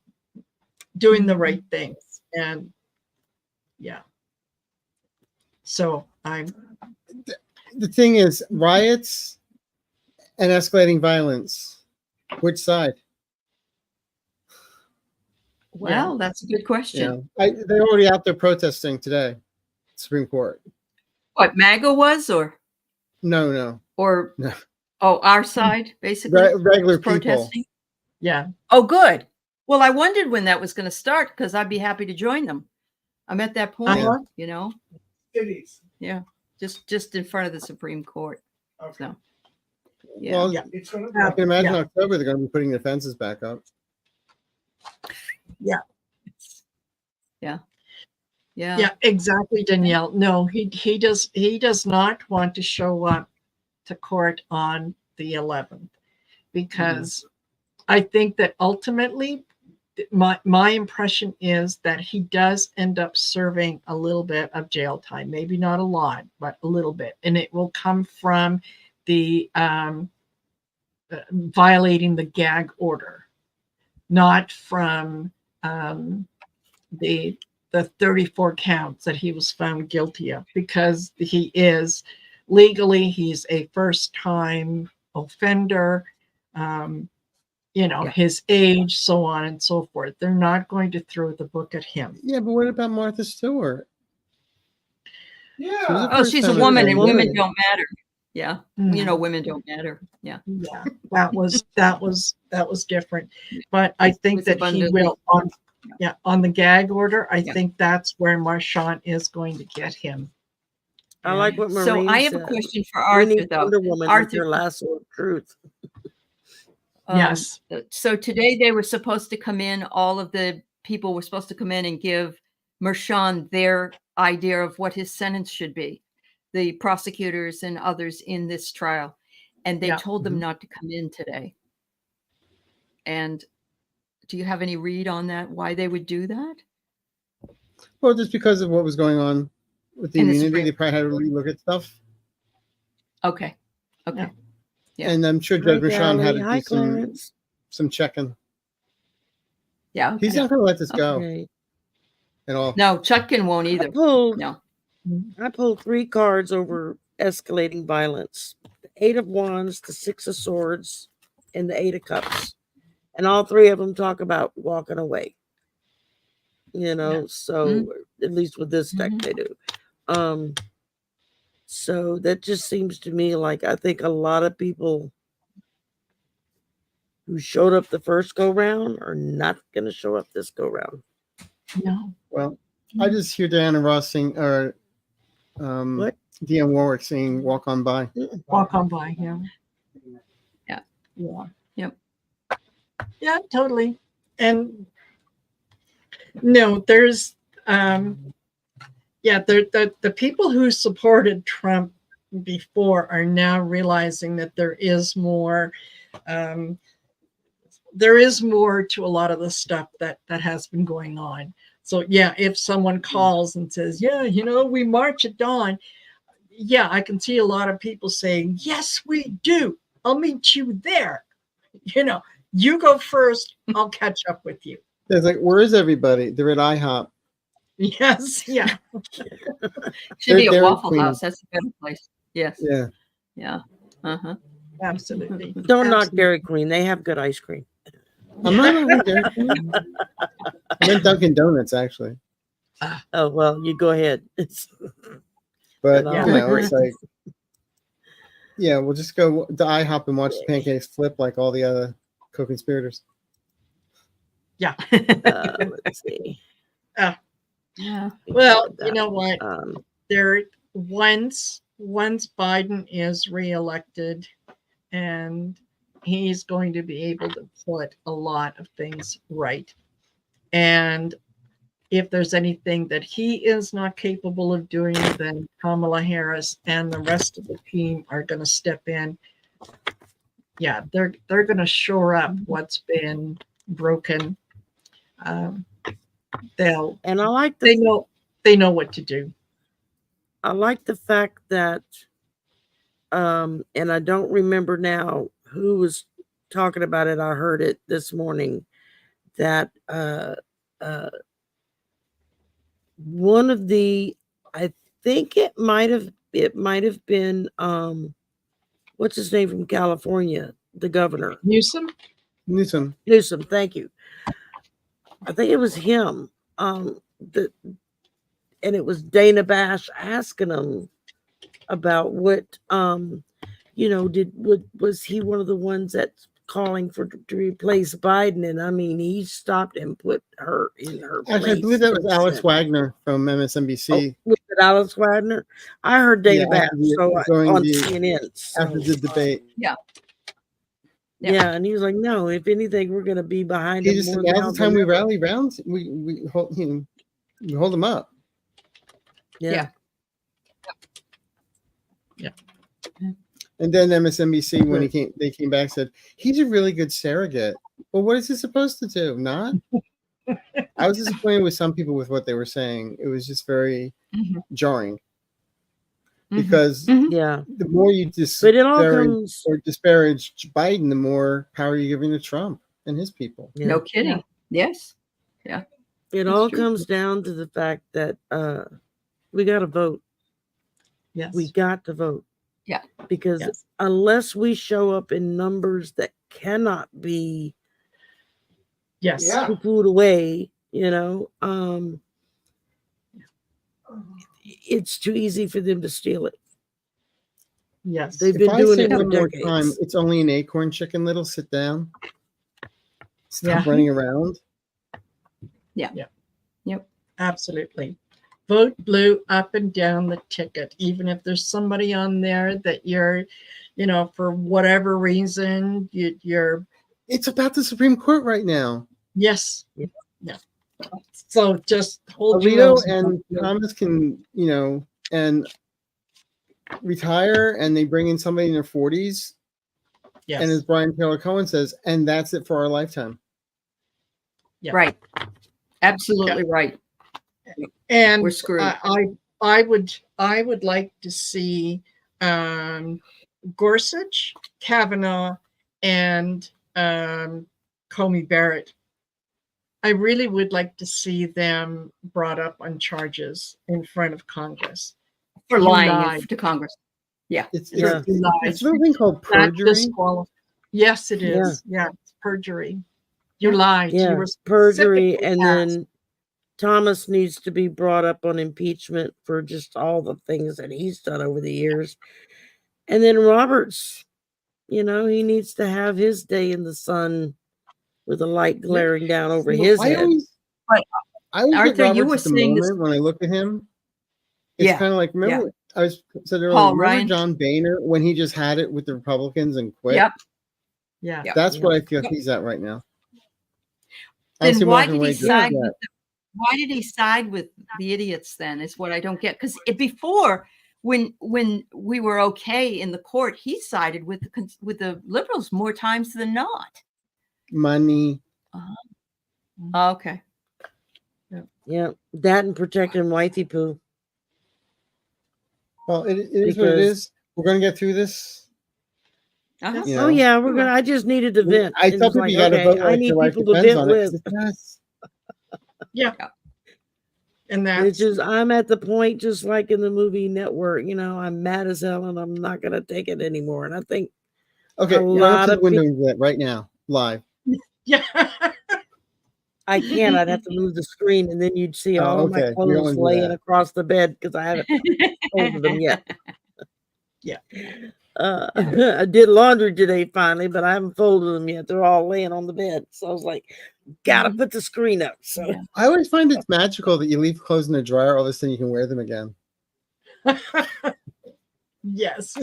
doing the right things. And so The thing is, riots and escalating violence. Which side? Well, that's a good question. They're already out there protesting today, Supreme Court. What, MAGA was or No. our side, basically? Regular people. Protesting? yeah. Oh, good. Well, I wondered when that was going to start because I'd be happy to join them. I'm at that point, Cities. Yeah, just in front of the Supreme Court. Okay. So, yeah. Well, It's going I to can imagine October they're going to be putting the fences back up. Yeah, Yeah, exactly, Danielle. No, he does not want to show up to court on the 11th because I think that ultimately my impression is that he does end up serving a little bit of jail time, maybe not a lot, but a little bit, and it will come from the violating the gag order, not from the 34 counts that he was found guilty of, because he's a first-time offender, his age, so on and so forth. They're not going to throw the book at him. Yeah, but what about Martha Stewart? Yeah. She's a woman, and women don't matter. Yeah, women don't matter. Yeah, that was different. But I think that he will on the gag order. I think that's where Marchand is going to get him. I like what Maureen So I have said. a question for We Arthur, need though. Wonder Woman with their lasso of truth. Yes. So today they were supposed to come in. All of the people were supposed to come in and give Marchand their idea of what his sentence should be. The prosecutors and others in this trial, and they told them not to come in today. And do you have any read on that? Why they would do that? Well, just because of what was going on with the immunity, they probably had to relook at stuff. Okay. Yeah. And I'm sure Judge Marchand had to do some checking. Yeah. He's not going to let this go at all. No, Chutkin won't either. I pulled 3 cards over escalating violence: the 8 of Wands, the 6 of Swords, and the 8 of Cups. And all 3 of them talk about walking away. So at least with this deck they do. So that just seems to me like I think a lot of people who showed up the first go round are not going to show up this go round. No. Well, I just hear Diana Ross sing, or What? Dionne Warwick singing "Walk On By." Walk on by. Yeah. Yeah. Yeah. Yep. Yeah, totally. And no, there's the people who supported Trump before are now realizing that there is more to a lot of the stuff that has been going on. So yeah, if someone calls and says, yeah, we march at dawn, yeah, I can see a lot of people saying, yes, we do. I'll meet you there. You go first, I'll catch up with you. It's like, where is everybody? They're at IHOP. Yes, yeah. Should be a Dairy Waffle Queen. House. That's a better place. Yes. Yeah. Yeah. Uh-huh. Absolutely. Don't knock Absolutely. Dairy Queen. They have good ice cream. I'm not on Dairy Queen. I meant Dunkin' Donuts, actually. Oh, well, you go ahead. But, Yeah. it's like, yeah, we'll just go to IHOP and watch the pancakes flip like all the other co-conspirators. Yeah. Let's see. Yeah. Well, you know what? Um, There once Biden is reelected, and he's going to be able to put a lot of things right. And if there's anything that he is not capable of doing, then Kamala Harris and the rest of the team are going to step in. Yeah, they're going to shore up what's been broken. and I like they know what to do. I like the fact that, and I don't remember now who was talking about it. I heard it this morning that one of the, I think it might have been what's his name from California, the governor Newsom. Newsom. Thank you. I think it was him. And it was Dana Bash asking him about what was he one of the ones that's calling to replace Biden? And I mean, he stopped and put her in her place. Actually, I believe that was Alex Wagner from MSNBC. Was it Alex Wagner? I heard Dana Bash on CNN after the debate. Yeah. Yeah, and he was like, "No, if anything, we're going to be behind him." He just said, "Now's the time we rally rounds. We hold him up." Yeah. And then MSNBC, when they came back, said he's a really good surrogate. Well, what is he supposed to do? Not. I was disappointed with some people with what they were saying. It was just very jarring. Because yeah, the more you disparage Biden, the more power you're giving to Trump and his people. Yeah. No kidding. Yeah. Yes. Yeah. It all comes down to the fact that we got to vote. Yes. We got to vote. Yeah. Because unless we show up in numbers that cannot be poo-pooed away, it's too easy for them to steal it. Yes. They've been doing it for decades. Time, it's only an acorn, Chicken Little. Sit down. Stop running around. Yeah. Yep. Absolutely. Vote blue up and down the ticket, even if there's somebody on there that you're, for whatever reason, you're. It's about the Supreme Court right now. Yes. Yeah. So just hold Alito and Thomas can, and retire, and they bring in somebody in their 40s. Yes. And as Brian Taylor Cohen says, and that's it for our lifetime. Yeah. Right. Absolutely right. And we're screwed. I would like to see Gorsuch, Kavanaugh, and Comey Barrett. I really would like to see them brought up on charges in front of Congress for lying to Congress. Yeah, it's something called perjury. Yes, it is. Yeah, it's perjury. You lied. Yeah, you were perjury, and then Thomas needs to be brought up on impeachment for just all the things that he's done over the years. And then Roberts, he needs to have his day in the sun with the light glaring down over his head. I always Arthur, get you Roberts were at the saying moment when I look at him. It's kind of like, remember, I said earlier, Paul remember Ryan. John Boehner when he just had it with the Republicans and quit? Yep. Yeah. Yep. That's what I feel he's at right now. Then why did he side with why did he side with the idiots then is what I don't get. Because before, when we were okay in the court, he sided with the liberals more times than not. Money. Oh, okay. Yeah, that and protecting wifey poo. Well, it is what it is. We're going to get through this. Uh-huh. You Oh know? yeah, we're gonna. I just needed to vent. I tell people you got to vote I like need your life people to depends vent on it. 'Cause with. it does. Yeah. And It's that's just I'm at the point, just like in the movie Network. I'm mad as hell, and I'm not gonna take it anymore. And I think Okay, a run up lot to the of window and do that right now, live. yeah. I can't. I'd have to move the screen, and then you'd see all of my Okay. We don't clothes wanna do laying that. across the bed because I haven't folded them yet. Yeah. I did laundry today finally, but I haven't folded them yet. They're all laying on the bed. So I was like, gotta put the screen up. So Yeah. I always find it's magical that you leave clothes in the dryer, all of a sudden you can wear them again. Yes.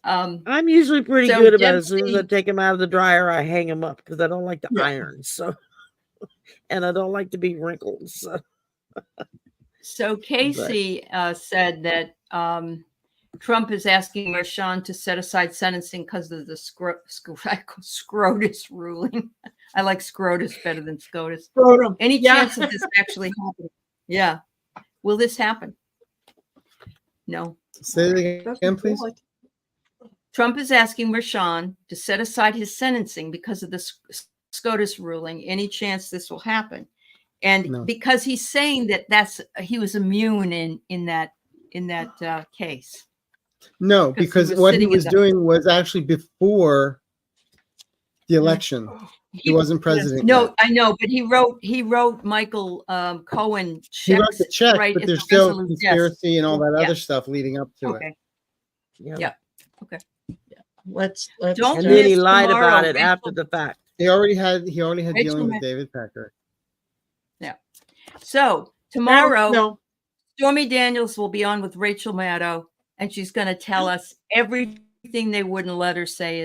I'm usually pretty So good about it. As soon as I Dempsey- take them out of the dryer, I hang them up because I don't like to Yeah. iron. So, and I don't like to be wrinkled. So Casey said that Trump is asking Marshawn to set aside sentencing because of the SCOTUS ruling. I like SCOTUS better than SCOTUS. Scrotum. Any Yeah. chance of this actually happening? Yeah. Will this happen? No. Say it again, please. Trump is asking Marshawn to set aside his sentencing because of the SCOTUS ruling. Any chance this will happen? And No. because he's saying that he was immune in that case. No, Because he because was what he sitting in was the- doing was actually before the election. He wasn't president. No, yet. I know, but he wrote Michael Cohen He wrote checks the check, right but at there's the still resolute- yes. conspiracy and all that Yeah. other stuff leading up to it. Okay. Yeah. Let's Don't And then he miss lied tomorrow, about it Rachel. after the fact. He already had Rachel dealing with Mac- David Packer. So tomorrow, No. Stormy Daniels will be on with Rachel Maddow, and she's going to tell us everything they wouldn't let her say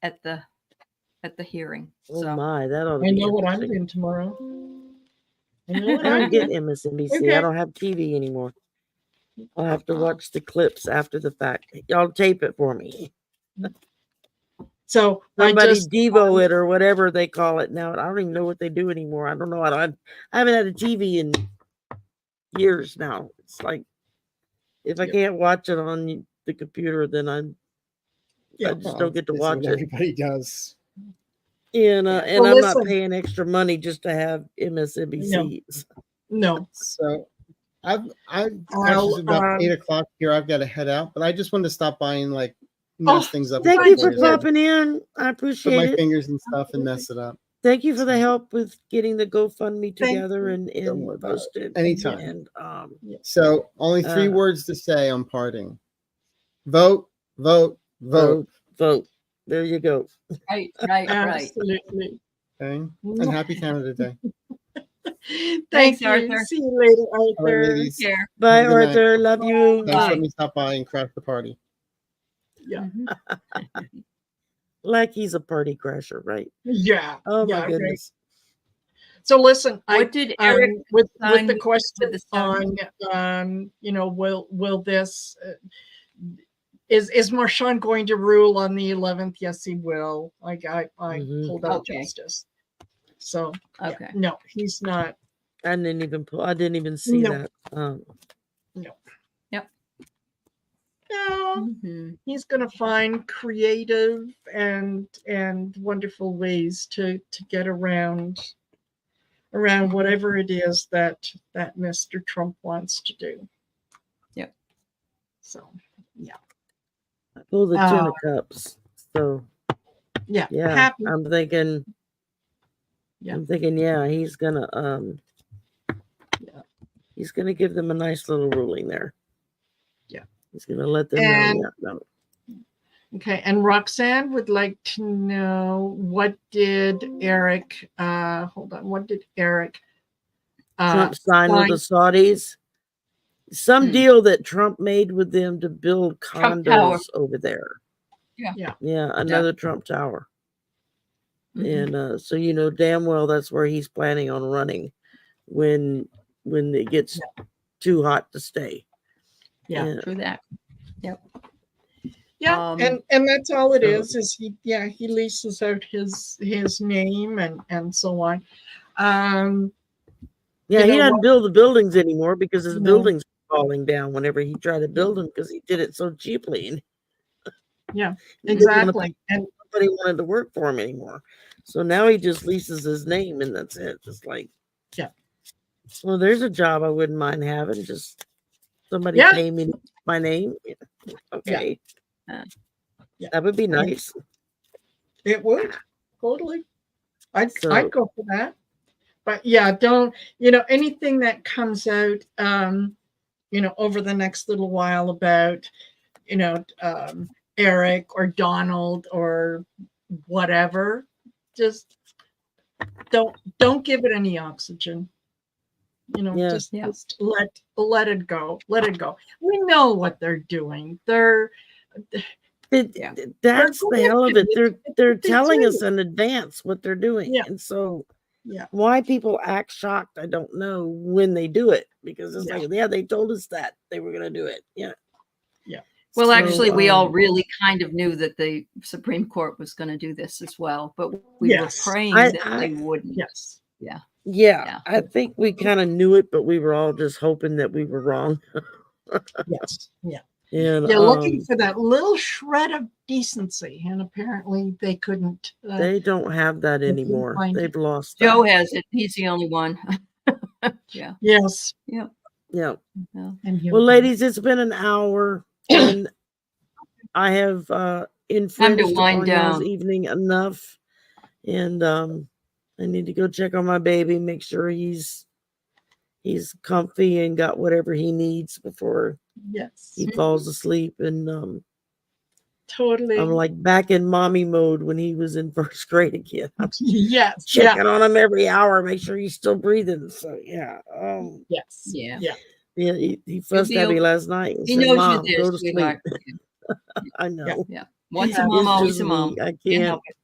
at the hearing. Oh So my, that ought to I be know what I'm interesting. doing tomorrow. I know what I I'm don't get doing. MSNBC. Okay. I don't have TV anymore. I'll have to watch the clips after the fact. Y'all tape it for me. So Somebody I just Devo it or whatever they call it now. I don't even know what they do anymore. I don't know. I haven't had a TV in years now. It's like if I Yep. can't watch it on the computer, then I just don't get to That's watch what it. everybody does. And Well, I'm listen. not paying extra money just to have MSNBC. no. So I've I'll, actually about 8 o'clock here. I've got to head out, but I just wanted to stop by and like Oh, mess things up. Thank Fine, you before for you leave. popping in. I Put appreciate my it. fingers and stuff and mess it up. Thank you for the help with getting the GoFundMe Thank together and Don't worry about it. posted. Anytime. And So only three words to say on parting: vote, vote, vote. vote. There you go. right. Absolutely. Okay? And happy Canada Day. Thanks, Thank you. Arthur. See you later, All right, Arthur. ladies. Care. Bye, Have a good night. Arthur. Love you. Thanks for Bye. letting me stop by and crash the party. Yeah. Like he's a party crasher, right? Yeah. Oh yeah, my right. goodness. So listen, What did Eric with sign the with question the sign? on will this is Marshawn going to rule on the 11th? Yes, he will. I Mhm. pulled out Okay. justice. So yeah, Okay. no, he's not. I didn't even see No. that. No, Mhm. he's going to find creative and wonderful ways to get around whatever it is that Mr. Trump wants to do. Yep. So yeah. I pulled the 10 of cups. So Yeah. yeah, Happy. I'm thinking. Yeah. I'm thinking. Yeah, he's gonna he's going to give them a nice little ruling there. Yeah. He's going to let them know. And- Yeah, no. Okay, and Roxanne would like to know, what did Eric, hold on, what did Eric Trump signed with the Saudis. Some deal that Trump made with them to build Trump Tower. condos over there. Yeah. Yeah, another Trump Tower. Mhm. And so you know damn well that's where he's planning on running when it gets too hot to stay. Yeah. True that. Yeah, Um, and that's all it so- is he leases out his name and so on. Yeah, You he know doesn't what? build the buildings anymore because his No. buildings are falling down whenever he tried to build them because he did it so cheaply. And Yeah, he didn't wanna- exactly. And nobody wanted to work for him anymore. So now he just leases his name and that's it. Just like, Yeah. Well, there's a job I wouldn't mind having. Just somebody Yeah. pay me my name. Yeah. Okay. Yeah. That would be nice. it would totally. I'd So- go for that. But yeah, don't, anything that comes out over the next little while about Eric or Donald or whatever, just don't give it any oxygen. Yeah. Just let it go. Let it go. We know what they're doing. They're Yeah. That's the hell of it. They're It's they're what they telling us do. in advance what they're doing. Yeah. And so Yeah. why people act shocked, I don't know when they do it. Because it's Yeah. like, yeah, they told us that they were gonna do it. Yeah. Yeah. Well, So, actually, we all really kind of knew that the Supreme Court was going to do this as well, but we Yes. were praying I- that they wouldn't. Yes. yeah, I think we kind of knew it, but we were all just hoping that we were wrong. Yes. Yeah. And They're looking for that little shred of decency, and apparently they couldn't. they don't have that couldn't anymore. find They've it. lost Joe that. has it. He's the only one. Yeah. Yes. Yeah. And Well, ladies, it's been an hour, and I have infringed wind upon y'all's down. evening enough, and I need to go check on my baby, make sure he's comfy and got whatever he needs before yes, he falls asleep. And totally. I'm like back in mommy mode when he was in first grade again. I'm Yes. checking on him every hour, make sure he's still breathing. So yeah, Yes. Yeah. Yeah. yeah, he fussed be at me okay. last night. And He said, knows Mom, you go there, to sleep. sweetheart. I know. Yeah. Once Yeah. a mom, It's always just a mom. me. I Can't can't. help it.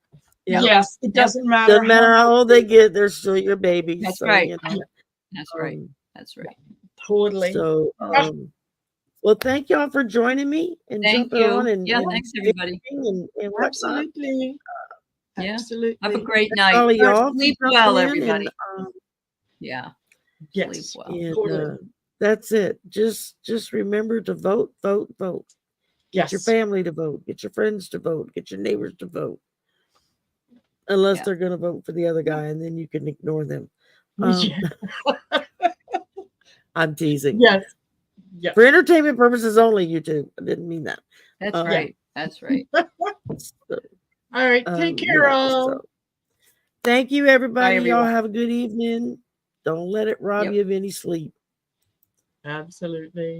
Yeah. Yes. It doesn't matter. Doesn't matter how old they get, they're still your babies. That's so, right. You know, That's right. That's right. Totally. So, well, thank y'all for joining me and Thank jumping you. on and Yeah, thanks everybody. and whatnot. Absolutely. Yeah. Absolutely. Have a great All night. of y'all for Sleep jumping well, in everybody. And, Yeah. Yes. Sleep well. and, Totally. that's it. Just remember to vote, vote, vote. Get your Yes. family to vote. Get your friends to vote. Get your neighbors to vote. Unless Yeah. they're going to vote for the other guy, and then you can ignore them. Yeah. I'm teasing. Yes. Yes. For entertainment purposes only, YouTube. I didn't mean that. That's Yeah. right. That's right. So, All right. Take care, yeah, all. so thank you, everybody. Y'all everyone. have a good evening. Don't let it rob Yep. you of any sleep. Absolutely.